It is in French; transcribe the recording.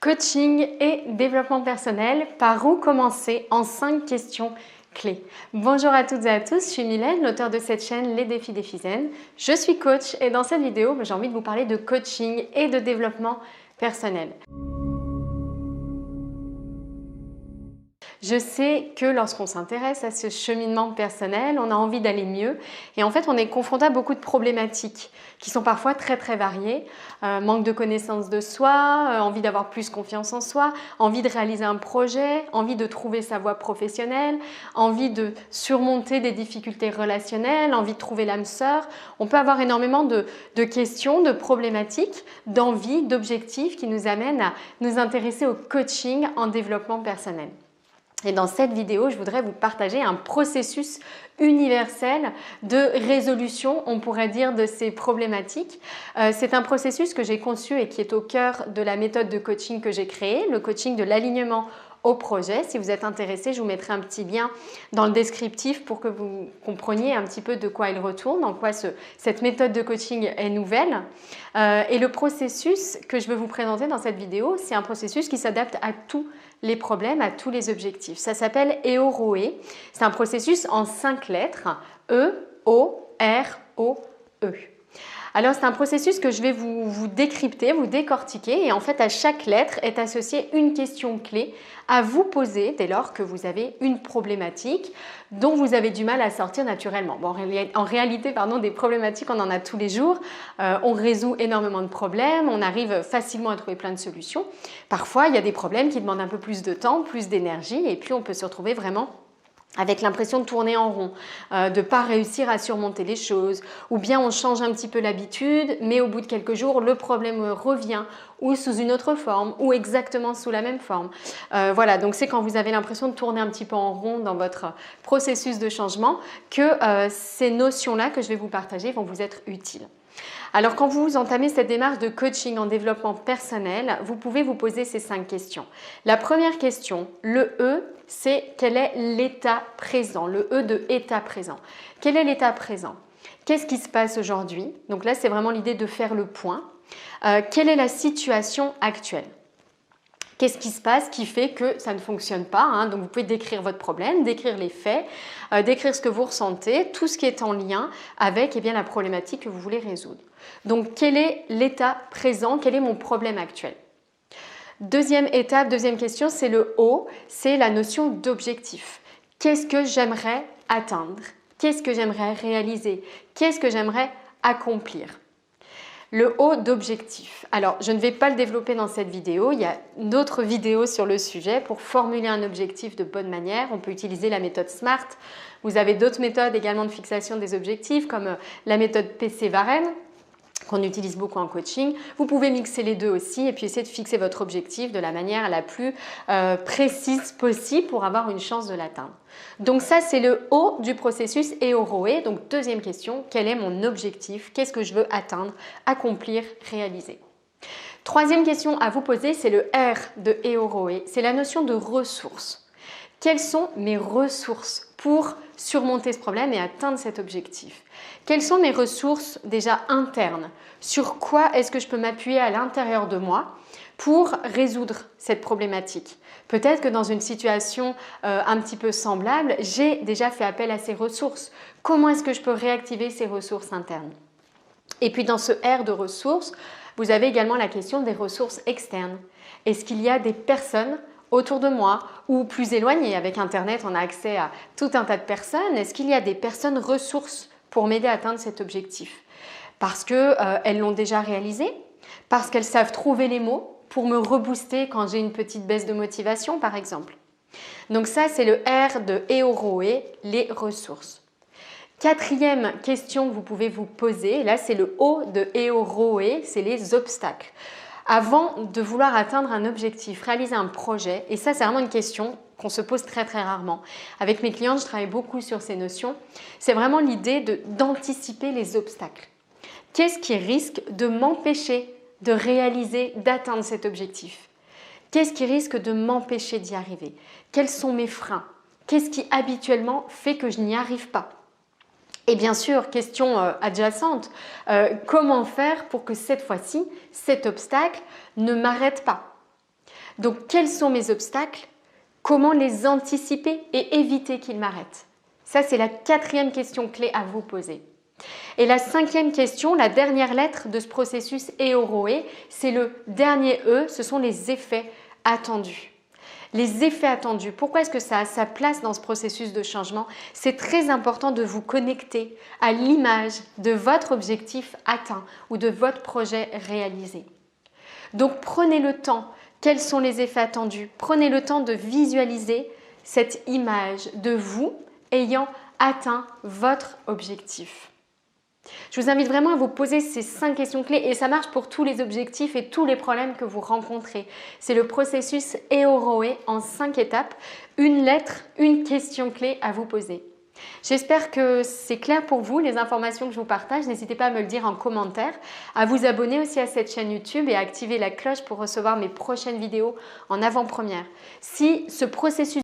Coaching et développement personnel, par où commencer en 5 questions clés. Bonjour à toutes et à tous, je suis Mylène, l'auteure de cette chaîne Les Défis d'Ephysen. Je suis coach et dans cette vidéo, j'ai envie de vous parler de coaching et de développement personnel. Je sais que lorsqu'on s'intéresse à ce cheminement personnel, on a envie d'aller mieux et en fait on est confronté à beaucoup de problématiques qui sont parfois très variées. Manque de connaissance de soi, envie d'avoir plus confiance en soi, envie de réaliser un projet, envie de trouver sa voie professionnelle, envie de surmonter des difficultés relationnelles, envie de trouver l'âme sœur. On peut avoir énormément de questions, de problématiques, d'envies, d'objectifs qui nous amènent à nous intéresser au coaching en développement personnel. Et dans cette vidéo, je voudrais vous partager un processus universel de résolution, on pourrait dire, de ces problématiques. C'est un processus que j'ai conçu et qui est au cœur de la méthode de coaching que j'ai créée, le coaching de l'alignement au projet. Si vous êtes intéressé, je vous mettrai un petit lien dans le descriptif pour que vous compreniez un petit peu de quoi il retourne, en quoi cette méthode de coaching est nouvelle. Et le processus que je veux vous présenter dans cette vidéo, c'est un processus qui s'adapte à tous les problèmes, à tous les objectifs. Ça s'appelle EOROE. C'est un processus en 5 lettres, E-O-R-O-E. Alors c'est un processus que je vais vous décrypter, vous décortiquer et en fait à chaque lettre est associée une question clé à vous poser dès lors que vous avez une problématique dont vous avez du mal à sortir naturellement. Bon, en réalité, des problématiques on en a tous les jours, on résout énormément de problèmes, on arrive facilement à trouver plein de solutions. Parfois il y a des problèmes qui demandent un peu plus de temps, plus d'énergie et puis on peut se retrouver vraiment avec l'impression de tourner en rond, de ne pas réussir à surmonter les choses, ou bien on change un petit peu l'habitude, mais au bout de quelques jours, le problème revient, ou sous une autre forme, ou exactement sous la même forme. Voilà, donc c'est quand vous avez l'impression de tourner un petit peu en rond dans votre processus de changement que ces notions-là que je vais vous partager vont vous être utiles. Alors quand vous entamez cette démarche de coaching en développement personnel, vous pouvez vous poser ces 5 questions. La première question, le E, c'est quel est l'état présent, le E de état présent. Quel est l'état présent? Qu'est-ce qui se passe aujourd'hui? Donc là, c'est vraiment l'idée de faire le point. Quelle est la situation actuelle? Qu'est-ce qui se passe qui fait que ça ne fonctionne pas, hein? Donc vous pouvez décrire votre problème, décrire les faits, décrire ce que vous ressentez, tout ce qui est en lien avec la problématique que vous voulez résoudre. Donc quel est l'état présent? Quel est mon problème actuel? Deuxième étape, deuxième question, c'est le O, c'est la notion d'objectif. Qu'est-ce que j'aimerais atteindre? Qu'est-ce que j'aimerais réaliser? Qu'est-ce que j'aimerais accomplir? Le O d'objectif. Alors, je ne vais pas le développer dans cette vidéo. Il y a d'autres vidéos sur le sujet pour formuler un objectif de bonne manière. On peut utiliser la méthode SMART. Vous avez d'autres méthodes également de fixation des objectifs comme la méthode PC-Varenne qu'on utilise beaucoup en coaching. Vous pouvez mixer les deux aussi et puis essayer de fixer votre objectif de la manière la plus précise possible pour avoir une chance de l'atteindre. Donc ça, c'est le O du processus EOROE. Donc deuxième question, quel est mon objectif? Qu'est-ce que je veux atteindre, accomplir, réaliser? Troisième question à vous poser, c'est le R de EOROE. C'est la notion de ressources. Quelles sont mes ressources pour surmonter ce problème et atteindre cet objectif? Quelles sont mes ressources déjà internes? Sur quoi est-ce que je peux m'appuyer à l'intérieur de moi pour résoudre cette problématique? Peut-être que dans une situation un petit peu semblable, j'ai déjà fait appel à ces ressources. Comment est-ce que je peux réactiver ces ressources internes? Et puis dans ce R de ressources, vous avez également la question des ressources externes. Est-ce qu'il y a des personnes autour de moi ou plus éloignées? Avec Internet, on a accès à tout un tas de personnes. Est-ce qu'il y a des personnes ressources pour m'aider à atteindre cet objectif? Parce qu'elles l'ont déjà réalisé, parce qu'elles savent trouver les mots pour me rebooster quand j'ai une petite baisse de motivation, par exemple. Donc ça, c'est le R de EOROE, les ressources. Quatrième question que vous pouvez vous poser, là c'est le O de EOROE, c'est les obstacles. Avant de vouloir atteindre un objectif, réaliser un projet, et ça c'est vraiment une question qu'on se pose très rarement. Avec mes clients, je travaille beaucoup sur ces notions. C'est vraiment l'idée d'anticiper les obstacles. Qu'est-ce qui risque de m'empêcher de réaliser, d'atteindre cet objectif? Qu'est-ce qui risque de m'empêcher d'y arriver? Quels sont mes freins? Qu'est-ce qui habituellement fait que je n'y arrive pas? Et bien sûr, question adjacente, comment faire pour que cette fois-ci, cet obstacle ne m'arrête pas? Donc, quels sont mes obstacles? Comment les anticiper et éviter qu'ils m'arrêtent? Ça, c'est la 4e question clé à vous poser. Et la 5e question, la dernière lettre de ce processus EOROE, c'est le dernier E, ce sont les effets attendus. Les effets attendus, pourquoi est-ce que ça a sa place dans ce processus de changement? C'est très important de vous connecter à l'image de votre objectif atteint ou de votre projet réalisé. Donc prenez le temps, quels sont les effets attendus? Prenez le temps de visualiser cette image de vous ayant atteint votre objectif. Je vous invite vraiment à vous poser ces 5 questions clés et ça marche pour tous les objectifs et tous les problèmes que vous rencontrez. C'est le processus EOROE en 5 étapes, une lettre, une question clé à vous poser. J'espère que c'est clair pour vous, les informations que je vous partage. N'hésitez pas à me le dire en commentaire, à vous abonner aussi à cette chaîne YouTube et à activer la cloche pour recevoir mes prochaines vidéos en avant-première. Si ce processus